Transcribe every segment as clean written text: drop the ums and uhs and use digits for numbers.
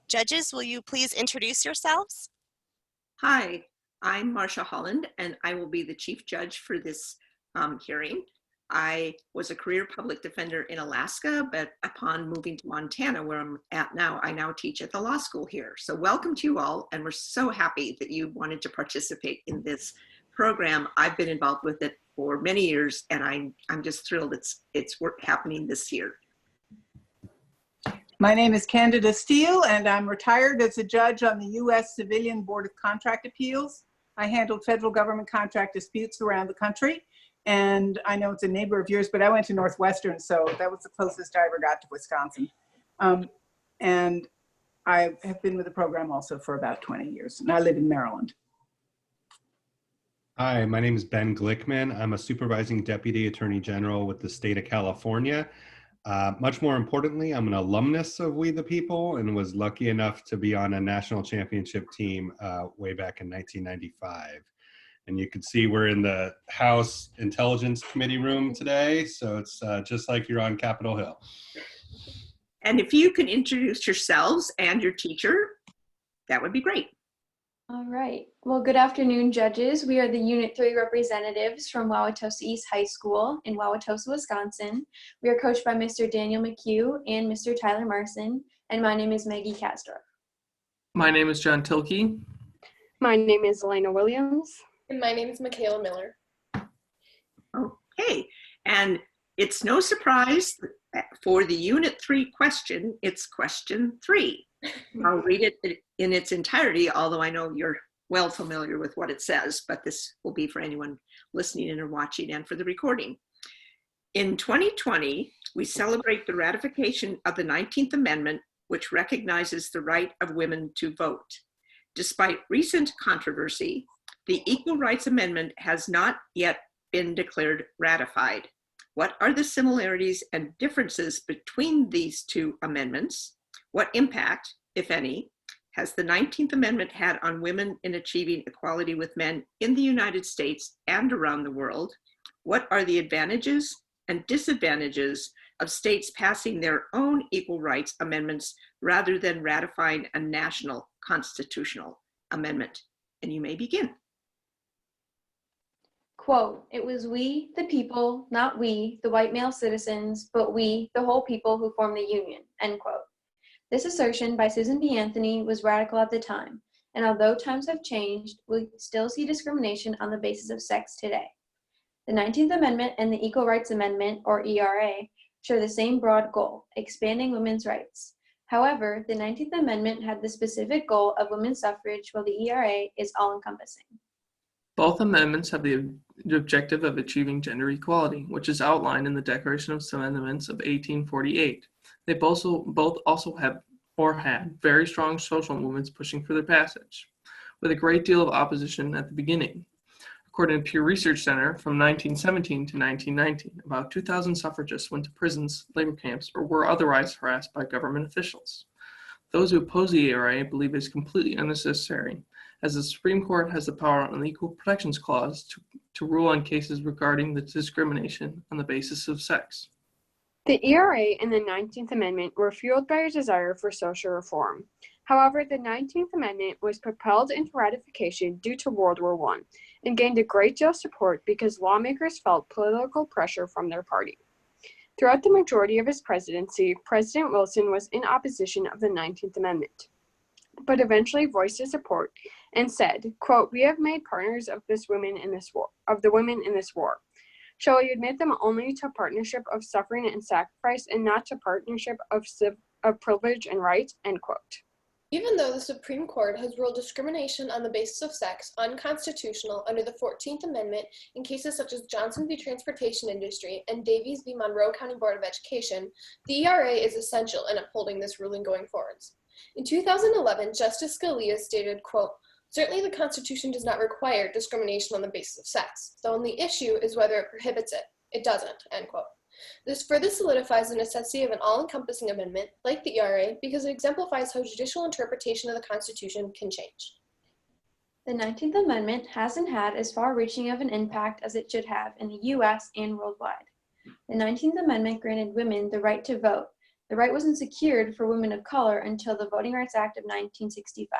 Judges, will you please introduce yourselves? Hi, I'm Marcia Holland, and I will be the Chief Judge for this hearing. I was a career public defender in Alaska, but upon moving to Montana, where I'm at now, I now teach at the law school here. So welcome to you all, and we're so happy that you wanted to participate in this program. I've been involved with it for many years, and I'm just thrilled it's happening this year. My name is Candida Steele, and I'm retired as a judge on the U.S. Civilian Board of Contract Appeals. I handled federal government contract disputes around the country, and I know it's a neighbor of yours, but I went to Northwestern, so that was the closest I ever got to Wisconsin. And I have been with the program also for about 20 years, and I live in Maryland. Hi, my name is Ben Glickman. I'm a supervising deputy attorney general with the state of California. Much more importantly, I'm an alumnus of We the People and was lucky enough to be on a national championship team way back in 1995. And you can see we're in the House Intelligence Committee room today, so it's just like you're on Capitol Hill. And if you can introduce yourselves and your teacher, that would be great. All right. Well, good afternoon, judges. We are the Unit 3 representatives from Wauwatosa East High School in Wauwatosa, Wisconsin. We are coached by Mr. Daniel McHugh and Mr. Tyler Marson, and my name is Maggie Kasdorf. My name is John Tilkey. My name is Elena Williams. And my name is Michaela Miller. Okay, and it's no surprise for the Unit 3 question, it's question 3. I'll read it in its entirety, although I know you're well familiar with what it says, but this will be for anyone listening in or watching and for the recording. In 2020, we celebrate the ratification of the 19th Amendment, which recognizes the right of women to vote. Despite recent controversy, the Equal Rights Amendment has not yet been declared ratified. What are the similarities and differences between these two amendments? What impact, if any, has the 19th Amendment had on women in achieving equality with men in the United States and around the world? What are the advantages and disadvantages of states passing their own equal rights amendments rather than ratifying a national constitutional amendment? And you may begin. Quote, "It was we, the people, not we, the white male citizens, but we, the whole people who form the Union," end quote. This assertion by Susan B. Anthony was radical at the time, and although times have changed, we still see discrimination on the basis of sex today. The 19th Amendment and the Equal Rights Amendment, or ERA, share the same broad goal, expanding women's rights. However, the 19th Amendment had the specific goal of women's suffrage, while the ERA is all-encompassing. Both amendments have the objective of achieving gender equality, which is outlined in the Declaration of Sentiments of 1848. They both also have or had very strong social movements pushing for their passage, with a great deal of opposition at the beginning. According to Pew Research Center, from 1917 to 1919, about 2,000 suffragists went to prisons, labor camps, or were otherwise harassed by government officials. Those who oppose the ERA believe it is completely unnecessary, as the Supreme Court has the power on the Equal Protections Clause to rule on cases regarding the discrimination on the basis of sex. The ERA and the 19th Amendment were fueled by a desire for social reform. However, the 19th Amendment was propelled into ratification due to World War I and gained a great deal of support because lawmakers felt political pressure from their party. Throughout the majority of his presidency, President Wilson was in opposition of the 19th Amendment, but eventually voiced his support and said, quote, "We have made partners of the women in this war. Shall we admit them only to partnership of suffering and sacrifice and not to partnership of privilege and right," end quote. Even though the Supreme Court has ruled discrimination on the basis of sex unconstitutional under the 14th Amendment in cases such as Johnson v. Transportation Industry and Davies v. Monroe County Board of Education, the ERA is essential in upholding this ruling going forwards. In 2011, Justice Scalia stated, quote, "Certainly the Constitution does not require discrimination on the basis of sex. The only issue is whether it prohibits it. It doesn't," end quote. This further solidifies the necessity of an all-encompassing amendment, like the ERA, because it exemplifies how judicial interpretation of the Constitution can change. The 19th Amendment hasn't had as far-reaching of an impact as it should have in the U.S. and worldwide. The 19th Amendment granted women the right to vote, The right wasn't secured for women of color until the Voting Rights Act of 1965.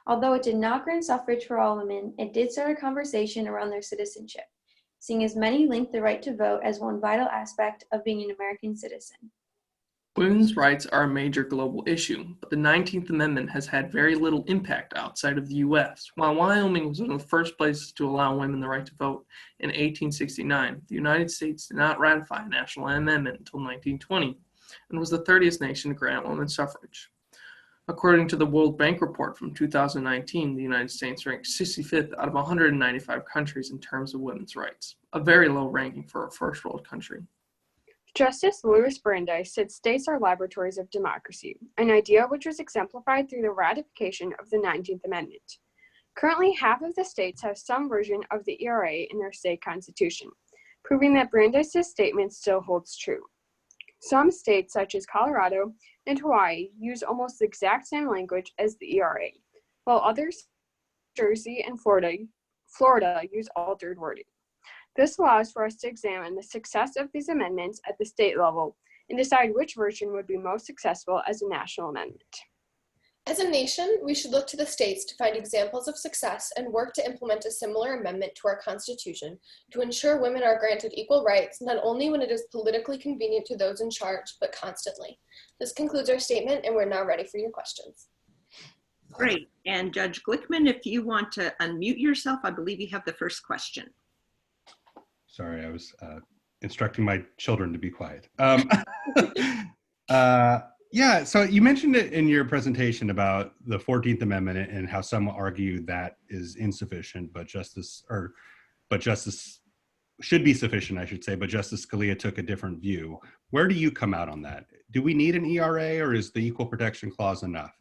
Although it did not grant suffrage for all women, it did start a conversation around their citizenship, seeing as many linked the right to vote as one vital aspect of being an American citizen. Women's rights are a major global issue, but the 19th Amendment has had very little impact outside of the U.S. While Wyoming was one of the first places to allow women the right to vote in 1869, the United States did not ratify a national amendment until 1920 and was the 30th nation to grant women suffrage. According to the World Bank report from 2019, the United States ranked 65th out of 195 countries in terms of women's rights, a very low ranking for a first world country. Justice Louis Brandeis said states are laboratories of democracy, an idea which was exemplified through the ratification of the 19th Amendment. Currently, half of the states have some version of the ERA in their state constitution, proving that Brandeis' statement still holds true. Some states, such as Colorado and Hawaii, use almost the exact same language as the ERA, while others, Jersey and Florida use altered wording. This allows for us to examine the success of these amendments at the state level and decide which version would be most successful as a national amendment. As a nation, we should look to the states to find examples of success and work to implement a similar amendment to our Constitution to ensure women are granted equal rights, not only when it is politically convenient to those in charge, but constantly. This concludes our statement, and we're now ready for your questions. Great. And Judge Glickman, if you want to unmute yourself, I believe you have the first question. Sorry, I was instructing my children to be quiet. Yeah, so you mentioned it in your presentation about the 14th Amendment and how some argue that is insufficient, but justice should be sufficient, I should say, but Justice Scalia took a different view. Where do you come out on that? Do we need an ERA, or is the Equal Protection Clause enough?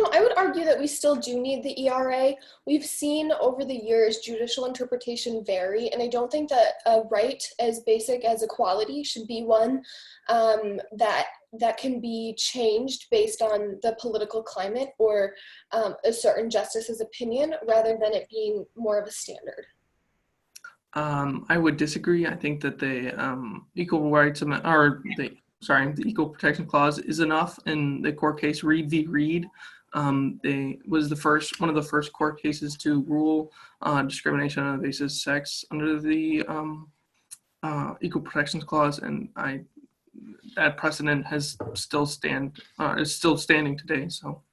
I would argue that we still do need the ERA. We've seen over the years judicial interpretation vary, and I don't think that a right as basic as equality should be one that can be changed based on the political climate or a certain justice's opinion, rather than it being more of a standard. I would disagree. I think that the the Equal Protection Clause is enough. In the court case Reed v. Reed, they was one of the first court cases to rule discrimination on the basis of sex under the Equal Protection Clause, and that precedent is still standing today. So.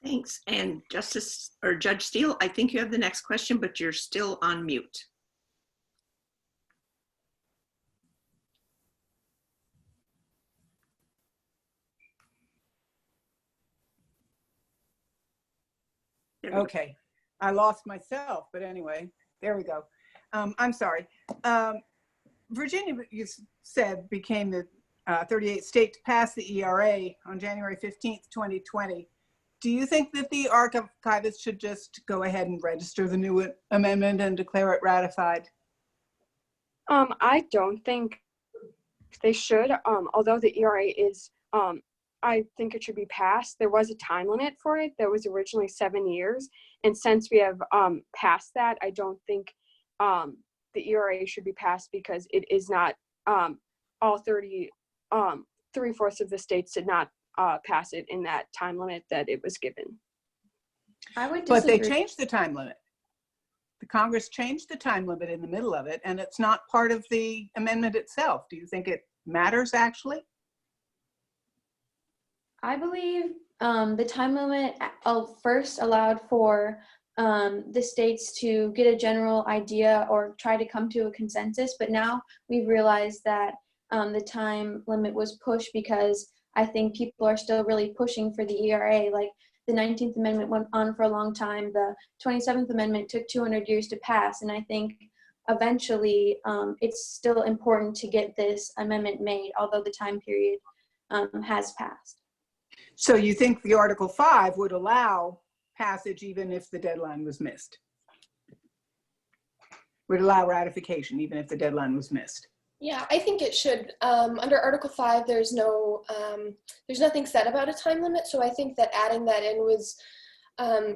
Thanks. And Judge Steele, I think you have the next question, but you're still on mute. Okay, I lost myself, but anyway, there we go. I'm sorry. Virginia, you said, became the 38th state to pass the ERA on January 15th, 2020. Do you think that the archivists should just go ahead and register the new amendment and declare it ratified? I don't think they should, although the ERA is, I think it should be passed. There was a time limit for it that was originally 7 years. And since we have passed that, I don't think the ERA should be passed, because it is not all 3/4 of the states did not pass it in that time limit that it was given. I would But disagree. they changed the time limit. The Congress changed the time limit in the middle of it, and it's not part of the amendment itself. Do you think it matters, actually? I believe the time limit first allowed for the states to get a general idea or try to come to a consensus, but now we've realized that the time limit was pushed because I think people are still really pushing for the ERA. Like, the 19th Amendment went on for a long time. The 27th Amendment took 200 years to pass, and I think eventually it's still important to get this amendment made, although the time period has passed. So you think the Article 5 would allow passage even if the deadline was missed? Would allow ratification even if the deadline was missed? Yeah, I think it should. Under Article 5, there's nothing said about a time limit, so I think that adding that in was,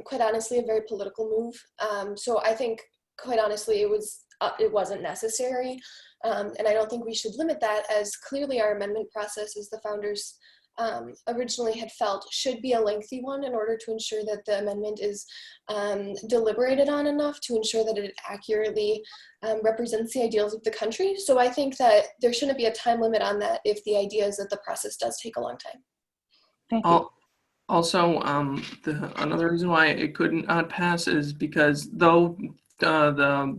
quite honestly, a very political move. So I think, quite honestly, it was it wasn't necessary. And I don't think we should limit that, as clearly our amendment process, as the founders originally had felt, should be a lengthy one in order to ensure that the amendment is deliberated on enough to ensure that it accurately represents the ideals of the country. So I think that there shouldn't be a time limit on that if the idea is that the process does take a long time. Thank you. Also, another reason why it could not pass is because though the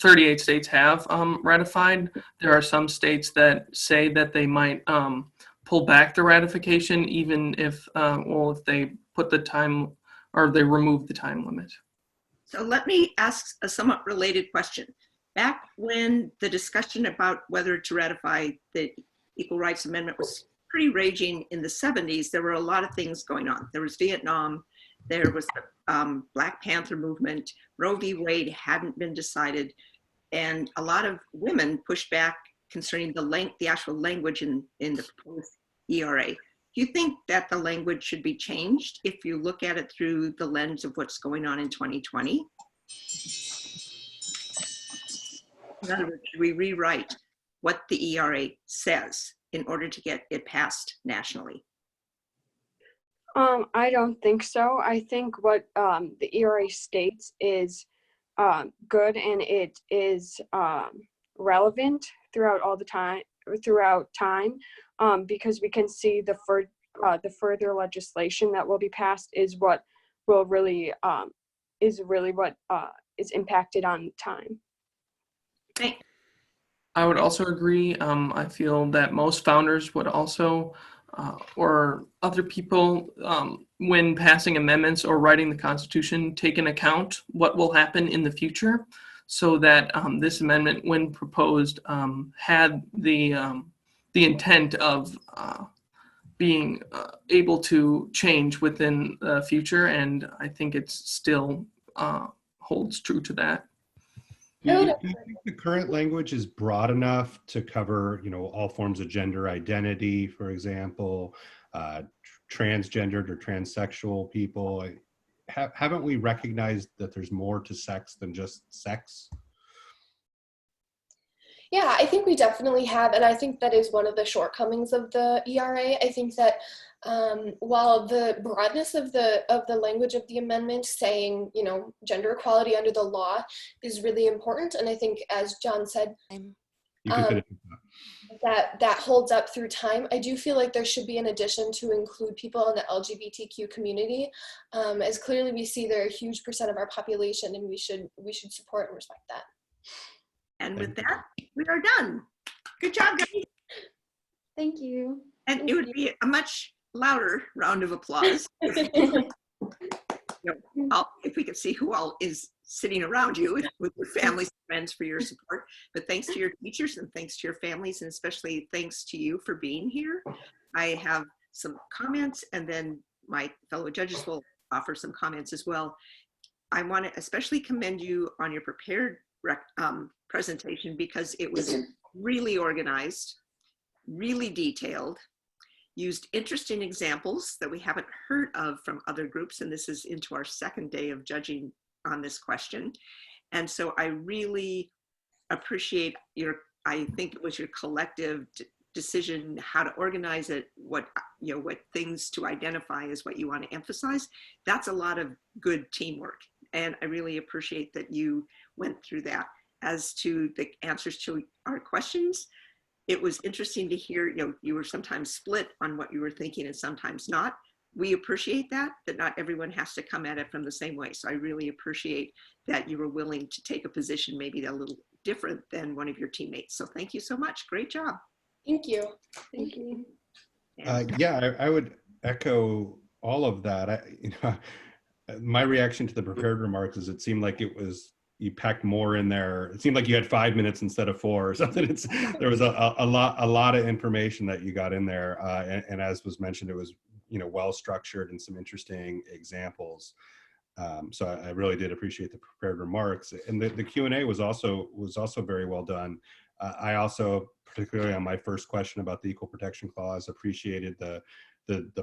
38 states have ratified, there are some states that say that they might pull back the ratification, even if, if they put the time or they remove the time limit. So let me ask a somewhat related question. Back when the discussion about whether to ratify the Equal Rights Amendment was pretty raging in the 70s, there were a lot of things going on. There was Vietnam, there was the Black Panther movement, Roe v. Wade hadn't been decided, and a lot of women pushed back concerning the actual language in the proposed ERA. Do you think that the language should be changed if you look at it through the lens of what's going on in 2020? In other words, should we rewrite what the ERA says in order to get it passed nationally? I don't think so. I think what the ERA states is good, and it is relevant throughout time, because we can see the further legislation that will be passed is what will really is impacted on time. Thanks. I would also agree. I feel that most founders would also, or other people, when passing amendments or writing the Constitution, take into account what will happen in the future, so that this amendment, when proposed, had the intent of being able to change within the future, and I think it still holds true to that. Do you think the current language is broad enough to cover, all forms of gender identity, for example, transgendered or transsexual people? Haven't we recognized that there's more to sex than just sex? Yeah, I think we definitely have, and I think that is one of the shortcomings of the ERA. I think that while the broadness of the language of the amendment, saying gender equality under the law, is really important, and I think, as John said, that holds up through time, I do feel like there should be an addition to include people in the LGBTQ community, as clearly we see they're a huge percent of our population, and we should support and respect that. And with that, we are done. Good job, guys. Thank you. And it would be a much louder round of applause if we could see who all is sitting around you with your families and friends for your support. But thanks to your teachers, and thanks to your families, and especially thanks to you for being here. I have some comments, and then my fellow judges will offer some comments as well. I want to especially commend you on your prepared presentation, because it was really organized, really detailed, used interesting examples that we haven't heard of from other groups, and this is into our second day of judging on this question. And so I really appreciate I think it was your collective decision how to organize it, what things to identify as what you want to emphasize. That's a lot of good teamwork, and I really appreciate that you went through that. As to the answers to our questions, it was interesting to hear, you were sometimes split on what you were thinking and sometimes not. We appreciate that not everyone has to come at it from the same way. So I really appreciate that you were willing to take a position maybe a little different than one of your teammates. So thank you so much. Great job. Thank you. Thank you. Yeah, I would echo all of that. My reaction to the prepared remarks is it seemed like you packed more in there. It seemed like you had 5 minutes instead of 4 or something. There was a lot of information that you got in there, and as was mentioned, it was well structured and some interesting examples. So I really did appreciate the prepared remarks, and the Q&A was also very well done. I also, particularly on my first question about the Equal Protection Clause, appreciated the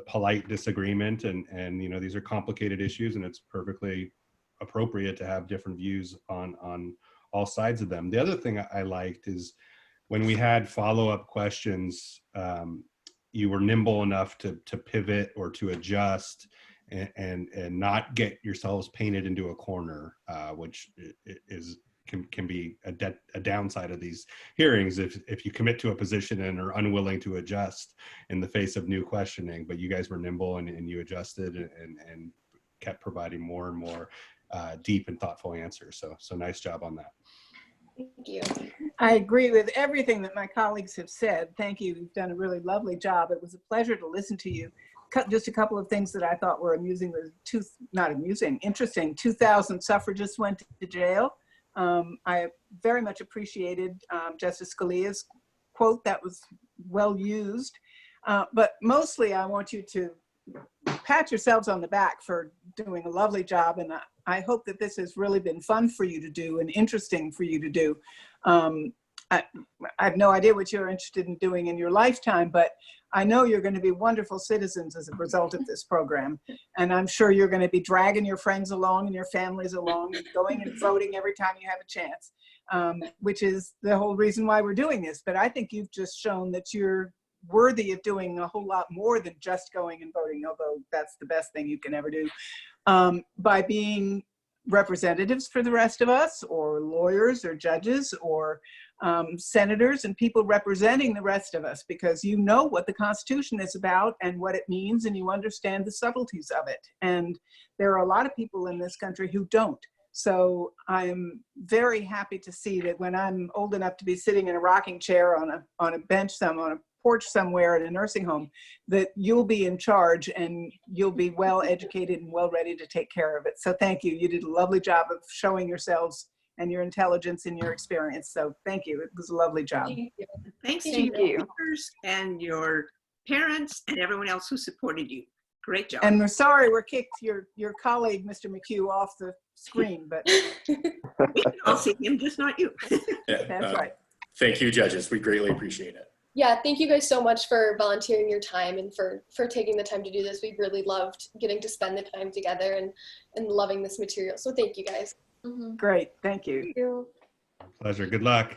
polite disagreement, and these are complicated issues, and it's perfectly appropriate to have different views on all sides of them. The other thing I liked is when we had follow-up questions, you were nimble enough to pivot or to adjust and not get yourselves painted into a corner, which can be a downside of these hearings if you commit to a position and are unwilling to adjust in the face of new questioning. But you guys were nimble and you adjusted and kept providing more and more deep and thoughtful answers. So nice job on that. Thank you. I agree with everything that my colleagues have said. Thank you. You've done a really lovely job. It was a pleasure to listen to you. Just a couple of things that I thought were amusing was interesting. 2,000 suffragists went to jail. I very much appreciated Justice Scalia's quote. That was well used. But mostly I want you to pat yourselves on the back for doing a lovely job. And I hope that this has really been fun for you to do and interesting for you to do. I have no idea what you're interested in doing in your lifetime, but I know you're going to be wonderful citizens as a result of this program. And I'm sure you're going to be dragging your friends along and your families along and going and voting every time you have a chance, which is the whole reason why we're doing this. But I think you've just shown that you're worthy of doing a whole lot more than just going and voting, although that's the best thing you can ever do, by being representatives for the rest of us, or lawyers or judges or senators and people representing the rest of us, because you know what the Constitution is about and what it means, and you understand the subtleties of it. And there are a lot of people in this country who don't. So I'm very happy to see that when I'm old enough to be sitting in a rocking chair on a bench on a porch somewhere at a nursing home, that you'll be in charge and you'll be well educated and well ready to take care of it. So thank you. You did a lovely job of showing yourselves and your intelligence and your experience. So thank you. It was a lovely job. Thanks to Thank your you. teachers and your parents and everyone else who supported you. Great job. And we're sorry we kicked your colleague, Mr. McHugh, off the screen, but We can all see him, just not you. Yeah, that's right. Thank you, judges. We greatly appreciate it. Yeah, thank you guys so much for volunteering your time and for taking the time to do this. We really loved getting to spend the time together and loving this material. So thank you guys. Great. Thank you. Thank you. Pleasure. Good luck.